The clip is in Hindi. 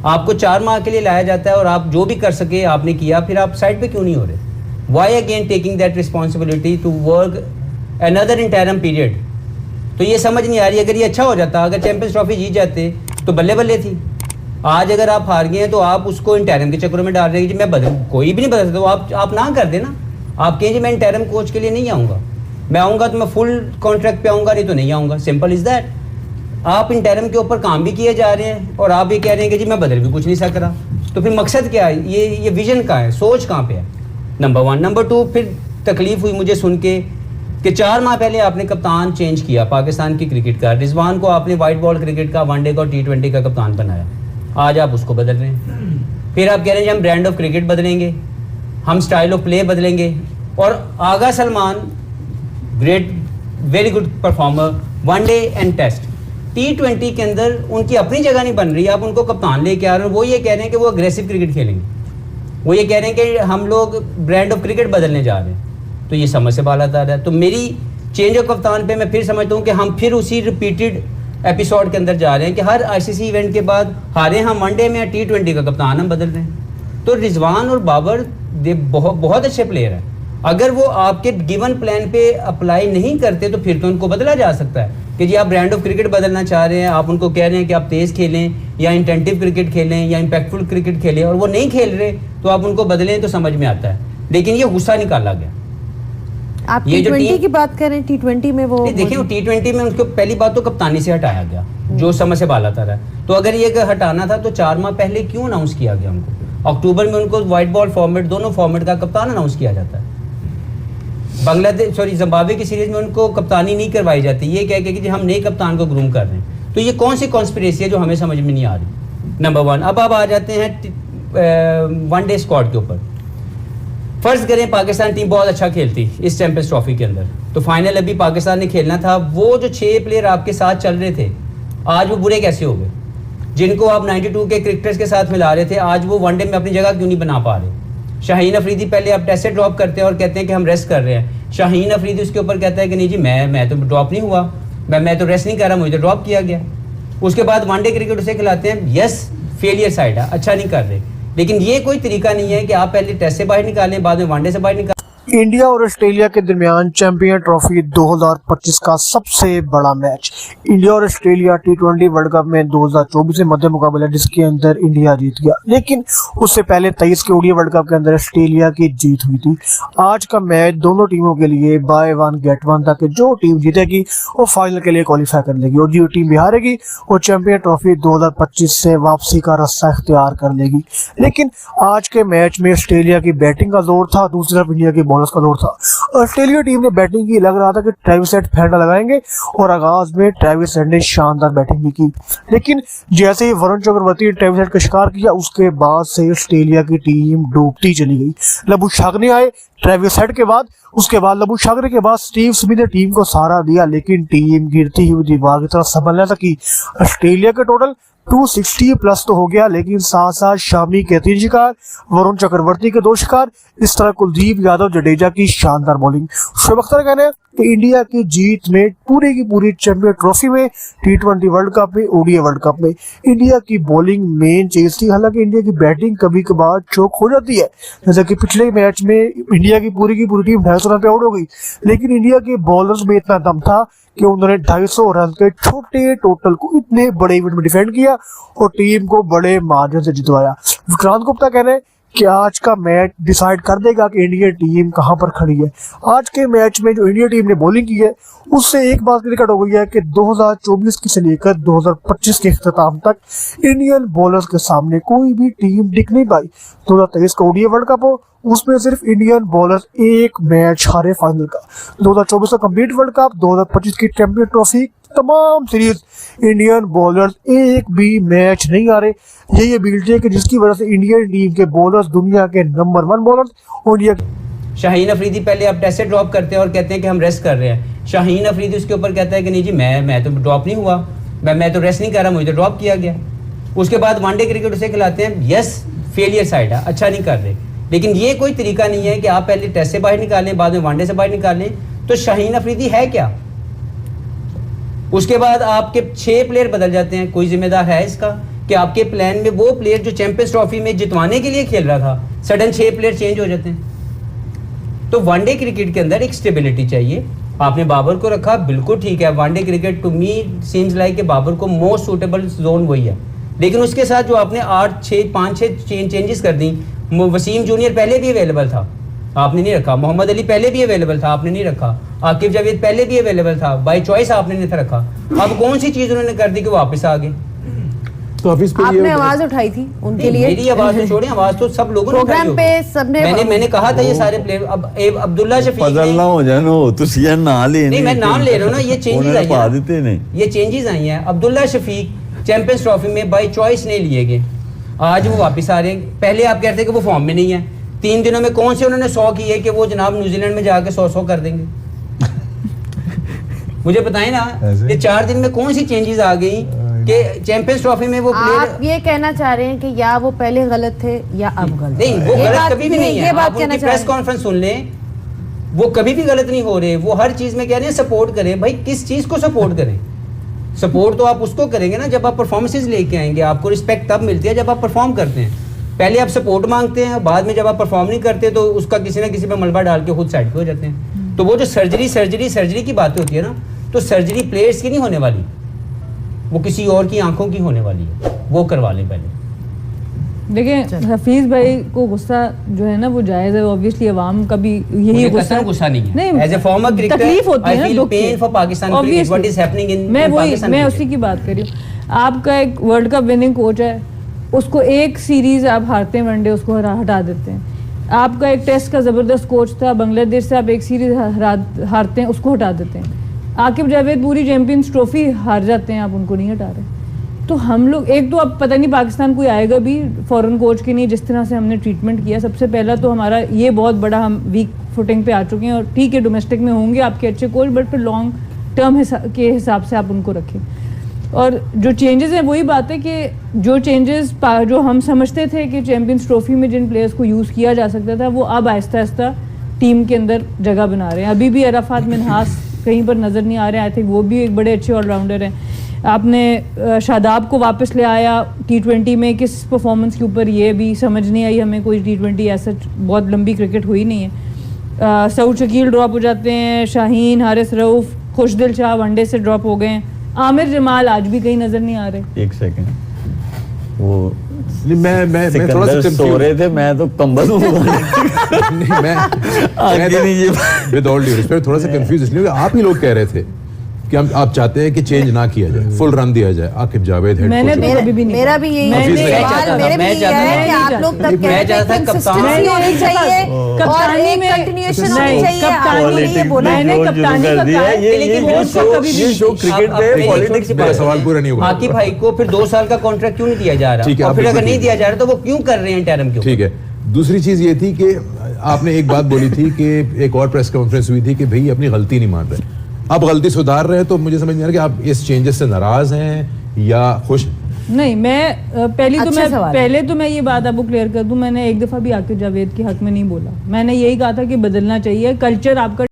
आपको 4 माह के लिए लाया जाता है और आप जो भी कर सके आपने किया, फिर आप साइड पे क्यों नहीं हो रहे? Why again taking that responsibility to work another interim period? तो ये समझ नहीं आ रही। अगर ये अच्छा हो जाता, अगर चैंपियंस ट्रॉफी जीत जाते तो बल्ले बल्ले थी। आज अगर आप हार गए हैं तो आप उसको इंटरम के चक्करों में डाल रहे हैं कि मैं कोई भी नहीं बदल सकता, तो आप ना कर देना। आप कहें जी मैं इंटरम कोच के लिए नहीं आऊँगा, मैं आऊँगा तो मैं फुल कॉन्ट्रैक्ट पे आऊँगा, नहीं तो नहीं आऊँगा। Simple is that. आप इंटरम के ऊपर काम भी किए जा रहे हैं और आप ये कह रहे हैं कि जी मैं बदल भी कुछ नहीं सक रहा। तो फिर मकसद क्या है? ये विजन कहाँ है, सोच कहाँ पे है? नंबर 1। नंबर 2, फिर तकलीफ हुई मुझे सुन के कि 4 माह पहले आपने कप्तान चेंज किया पाकिस्तान की क्रिकेट का। रिजवान को आपने वाइट बॉल क्रिकेट का, वनडे का और T20 का कप्तान बनाया। आज आप उसको बदल रहे हैं। फिर आप कह रहे हैं हम ब्रांड ऑफ क्रिकेट बदलेंगे, हम स्टाइल ऑफ प्ले बदलेंगे। और Agha Salman great, very good performer, one day and test. T20 के अंदर उनकी अपनी जगह नहीं बन रही। आप उनको कप्तान लेके आ रहे हैं, वो ये कह रहे हैं कि वो अग्रेसिव क्रिकेट खेलेंगे, वो ये कह रहे हैं कि हम लोग ब्रांड ऑफ क्रिकेट बदलने जा रहे हैं। तो ये समझ से बाहर आता है। तो मेरी चेंज ऑफ कप्तान पे मैं फिर समझता हूँ कि हम फिर उसी रिपीटेड एपिसोड के अंदर जा रहे हैं कि हर ICC इवेंट के बाद हारे हम वनडे में या T20 का कप्तान हम बदल रहे हैं। तो रिजवान और बाबर बहुत अच्छे प्लेयर हैं। अगर वो आपके गिवन प्लान पे अप्लाई नहीं करते तो फिर तो उनको बदला जा सकता है कि जी आप ब्रांड ऑफ क्रिकेट बदलना चाह रहे हैं, आप उनको कह रहे हैं कि आप तेज़ खेलें या इंटेंटिव क्रिकेट खेलें या इम्पैक्टफुल क्रिकेट खेलें, और वो नहीं खेल रहे तो आप उनको बदलें तो समझ में आता है। लेकिन ये गुस्सा निकाला गया। आप T20 की बात करें, T20 में वो देखिए T20 में उनको पहली बात तो कप्तानी से हटाया गया जो समझ से बाला था रहा। तो अगर ये हटाना था तो 4 माह पहले क्यों अनाउंस किया गया उनको? अक्टूबर में उनको वाइट बॉल फॉर्मेट, दोनों फॉर्मेट का कप्तान अनाउंस किया जाता है। जिम्बाब्वे की सीरीज में उनको कप्तानी नहीं करवाई जाती, ये कह के कि जी हम नए कप्तान को ग्रूम कर रहे हैं। तो ये कौन सी कॉन्स्पिरेसी है जो हमें समझ में नहीं आ रही? नंबर 1। अब आप आ जाते हैं वनडे स्क्वाड के ऊपर। फर्ज करें पाकिस्तान टीम बहुत अच्छा खेलती इस चैंपियंस ट्रॉफी के अंदर, तो फाइनल अभी पाकिस्तान ने खेलना था। वो जो 6 प्लेयर आपके साथ चल रहे थे, आज वो बुरे कैसे हो गए? जिनको आप 92 के क्रिकेटर्स के साथ मिला रहे थे, आज वो वनडे में अपनी जगह क्यों नहीं बना पा रहे? शाहीन अफरीदी पहले आप टेस्ट से ड्रॉप करते हैं और कहते हैं कि हम रेस्ट कर रहे हैं। शाहीन अफरीदी उसके ऊपर कहता है कि नहीं जी मैं तो ड्रॉप नहीं हुआ, मैं तो रेस्ट नहीं कर रहा, मुझे तो ड्रॉप किया गया। उसके बाद वनडे क्रिकेट उसे खिलाते हैं, यस फेलियर साइड है, अच्छा नहीं कर रहे। लेकिन ये कोई तरीका नहीं है कि आप पहले टेस्ट से बाहर निकालें, बाद में वनडे से बाहर निकालें। इंडिया और ऑस्ट्रेलिया के दरमियान चैंपियन ट्रॉफी 2025 का सबसे बड़ा मैच। इंडिया और ऑस्ट्रेलिया T20 वर्ल्ड कप में 2024 में मध्य मुकाबला जिसके अंदर इंडिया जीत गया, लेकिन उससे पहले 23 के ODI वर्ल्ड कप के अंदर ऑस्ट्रेलिया की जीत हुई थी। आज का मैच दोनों टीमों के लिए बाय वन गेट वन था कि जो टीम जीतेगी वो फाइनल के लिए क्वालिफाई कर लेगी और जो टीम भी हारेगी वो चैंपियन ट्रॉफी 2025 से वापसी का रास्ता इख्तियार कर लेगी। लेकिन आज के मैच में ऑस्ट्रेलिया की बैटिंग का जोर था, दूसरी तरफ इंडिया की बॉलर्स का दौर था। ऑस्ट्रेलिया टीम ने बैटिंग की, लग रहा था कि ट्रेविस हेड फेंटा लगाएंगे और आगाज में ट्रेविस हेड ने शानदार बैटिंग भी की। लेकिन जैसे ही वरुण चक्रवर्ती ने ट्रेविस हेड का शिकार किया, उसके बाद से ऑस्ट्रेलिया की टीम डूबती चली गई। लबुशागने आए ट्रेविस हेड के बाद, उसके बाद लबुशागने के बाद स्टीव स्मिथ ने टीम को सहारा दिया, लेकिन टीम गिरती हुई दीवार की तरह संभलने तकी। ऑस्ट्रेलिया के टोटल 260 प्लस तो हो गया, लेकिन साथ साथ शामी के 3 शिकार, वरुण चक्रवर्ती के 2 शिकार, इस तरह कुलदीप यादव जडेजा की शानदार बॉलिंग। शुभ अख्तर कहने हैं कि इंडिया की जीत में पूरी की पूरी चैंपियन ट्रॉफी में, T20 वर्ल्ड कप में, ODI वर्ल्ड कप में इंडिया की बॉलिंग मेन चीज थी। हालांकि इंडिया की बैटिंग कभी कभार चौक हो जाती है, जैसे कि पिछले मैच में इंडिया की पूरी टीम 250 रन पे आउट हो गई, लेकिन इंडिया के बॉलर्स में इतना दम था कि उन्होंने 250 रन के छोटे टोटल को इतने बड़े इवेंट में डिफेंड किया और टीम को बड़े मार्जिन से जितवाया। विक्रांत गुप्ता कह रहे हैं कि आज का मैच डिसाइड कर देगा कि इंडिया टीम कहां पर खड़ी है। आज के मैच में जो इंडिया टीम ने बॉलिंग की है उससे एक बात क्लियर हो गई है कि 2024 से लेकर 2025 के इख्तिताम तक इंडियन बॉलर्स के सामने कोई भी टीम टिक नहीं पाई। 2023 का ODI वर्ल्ड कप हो, उसमें सिर्फ इंडियन बॉलर्स एक मैच हारे फाइनल का। 2024 का कंप्लीट वर्ल्ड कप, 2025 की चैंपियन ट्रॉफी, तमाम सीरीज इंडियन बॉलर्स एक भी मैच नहीं हारे। यही एबिलिटी है कि जिसकी वजह से इंडियन टीम के बॉलर्स दुनिया के number 1 bowlers. India Shaheen Afridi पहले आप टेस्ट से ड्रॉप करते हैं और कहते हैं कि हम रेस्ट कर रहे हैं। शाहीन अफरीदी उसके ऊपर कहता है कि नहीं जी मैं तो ड्रॉप नहीं हुआ, मैं तो रेस्ट नहीं कर रहा, मुझे तो ड्रॉप किया गया। उसके बाद वनडे क्रिकेट उसे खिलाते हैं, यस फेलियर साइड है, अच्छा नहीं कर रहे। लेकिन ये कोई तरीका नहीं है कि आप पहले टेस्ट से बाहर निकालें, बाद में वनडे से बाहर निकालें। तो शाहीन अफरीदी है क्या? उसके बाद आपके 6 प्लेयर बदल जाते हैं, कोई जिम्मेदार है इसका? कि आपके प्लान में वो प्लेयर जो चैंपियंस ट्रॉफी में जितवाने के लिए खेल रहा था, सडन 6 प्लेयर चेंज हो जाते हैं। तो वनडे क्रिकेट के अंदर एक स्टेबिलिटी चाहिए। आपने बाबर को रखा, बिल्कुल ठीक है। One day cricket to me seems like कि बाबर को मोस्ट सूटेबल जोन वही है, लेकिन उसके साथ जो आपने 5-6 चेंजेस कर दी। वसीम जूनियर पहले भी अवेलेबल था, आपने नहीं रखा। मोहम्मद अली पहले भी अवेलेबल था, आपने नहीं रखा। आकिब जावेद पहले भी अवेलेबल था, बाय चॉइस आपने नहीं था रखा। अब कौन सी चीज उन्होंने कर दी कि वापस आ गए? तो ऑफिस पे आपने आवाज उठाई थी उनके लिए। मेरी आवाज तो छोड़ें, आवाज तो सब लोगों ने प्रोग्राम पे सबने मैंने कहा था ये सारे प्लेयर। अब अब्दुल्ला शफीक पजल ना हो जाए ना, तुसी ये ना ले नहीं, मैं नाम ले रहा हूँ ना, ये चेंजेस आई पा देते नहीं, ये चेंजेस आई हैं। अब्दुल्ला शफीक चैंपियंस ट्रॉफी में बाय चॉइस नहीं लिए गए, आज वो वापस आ रहे हैं। पहले आप कहते कि वो फॉर्म में नहीं है, 3 दिनों में कौन से उन्होंने 100 किए कि वो जनाब न्यूजीलैंड में जाके 100 कर देंगे? मुझे बताएं ना, ये 4 दिन में कौन सी चेंजेस आ गई कि चैंपियंस ट्रॉफी में वो प्लेयर। आप ये कहना चाह रहे हैं कि या वो पहले गलत थे या अब गलत? नहीं, वो गलत कभी भी नहीं है। ये बात आप कहना उनकी चाह प्रेस रहे हैं। कॉन्फ्रेंस सुन लें, वो कभी भी गलत नहीं हो रहे। वो हर चीज में कह रहे हैं सपोर्ट करें। भाई किस चीज को सपोर्ट करें? सपोर्ट तो आप उसको करेंगे ना जब आप परफॉर्मेंसेज लेके आएंगे। आपको रिस्पेक्ट तब मिलती है जब आप परफॉर्म करते हैं। पहले आप सपोर्ट मांगते हैं, बाद में जब आप परफॉर्म नहीं करते तो उसका किसी ना किसी पे मलबा डाल के खुद साइड पे हो जाते हैं। तो वो जो सर्जरी की बातें होती है ना, तो सर्जरी प्लेयर्स की नहीं होने वाली, वो किसी और की आंखों की होने वाली है। वो करवा लें पहले। देखिए हफीज भाई को गुस्सा जो है ना वो जायज है। ऑब्वियसली अवाम का भी यही गुस्सा नहीं है। As a former cricketer, तकलीफ होती I है ना, feel दुख की। pain for Pakistan cricket, what is happening in Pakistan मैं cricket. उसी की बात कर रही हूँ। आपका एक वर्ल्ड कप विनिंग कोच है, उसको एक सीरीज आप हारते हैं वनडे, उसको हटा देते हैं। आपका एक टेस्ट का जबरदस्त कोच था, बांग्लादेश से आप एक सीरीज हारते हैं, उसको हटा देते हैं। आकिब जावेद पूरी चैंपियंस ट्रॉफी हार जाते हैं, आप उनको नहीं हटा रहे। तो हम लोग एक तो अब पता नहीं पाकिस्तान कोई आएगा भी फॉरेन कोच के नहीं, जिस तरह से हमने ट्रीटमेंट किया। सबसे पहला तो हमारा ये बहुत बड़ा, हम वीक फुटिंग पे आ चुके हैं। और ठीक है डोमेस्टिक में होंगे आपके अच्छे कोच, बट फिर लॉन्ग टर्म के हिसाब से आप उनको रखें। और जो चेंजेस हैं वही बात है कि जो चेंजेस जो हम समझते थे कि चैंपियंस ट्रॉफी में जिन प्लेयर्स को यूज़ किया जा सकता था, वो अब आहिस्ता आहिस्ता टीम के अंदर जगह बना रहे हैं। अभी भी अराफात मिन्हास कहीं पर नज़र नहीं आ रहे। आई थिंक वो भी एक बड़े अच्छे ऑलराउंडर हैं। आपने शादाब को वापस ले आया T20 में, किस परफॉर्मेंस के ऊपर ये भी समझ नहीं आई हमें। कोई T20 ऐसा बहुत लंबी क्रिकेट हुई नहीं है। सऊद शकील ड्रॉप हो जाते हैं, शाहीन, हारिस रऊफ, खुशदिल शाह वनडे से ड्रॉप हो गए हैं। आमिर जमाल आज भी कहीं नजर नहीं आ रहे। एक सेकंड, वो मैं थोड़ा सा सो रहे थे, मैं तो कंबल विद ऑल ड्यू रिस्पेक्ट थोड़ा सा कंफ्यूज इसलिए आप ही लोग कह रहे थे कि आप चाहते हैं कि चेंज ना किया जाए, फुल रन दिया जाए। आकिब जावेद हेड मैंने कोच तो कभी भी नहीं मेरा भी यही मैं सवाल मेरे भी यही है कि आप लोग तब कहते हैं कि कंसिस्टेंसी होनी चाहिए और एक कंटिन्यूएशन होनी चाहिए। आपने ये बोला मैंने कप्तानी का ये शो क्रिकेट में पॉलिटिक्स मेरा सवाल पूरा नहीं हुआ। आकिब भाई को फिर 2 साल का कॉन्ट्रैक्ट क्यों नहीं दिया जा ठीक है, रहा? और आप फिर अगर बिल्कुल नहीं दिया जा रहा तो वो क्यों कर रहे हैं इंटरिम क्यों? ठीक है। दूसरी चीज ये थी कि आपने एक बात बोली थी कि एक और प्रेस कॉन्फ्रेंस हुई थी कि भाई अपनी गलती नहीं मान रहे, आप गलती सुधार रहे हैं। तो मुझे समझ नहीं आ रहा कि आप इस चेंजेस से नाराज हैं या खुश हैं। नहीं, मैं पहले तो मैं ये बात आपको क्लियर कर दूं, मैंने एक दफा भी आकिब जावेद के हक में नहीं बोला। मैंने यही कहा था कि बदलना चाहिए कल्चर आपका।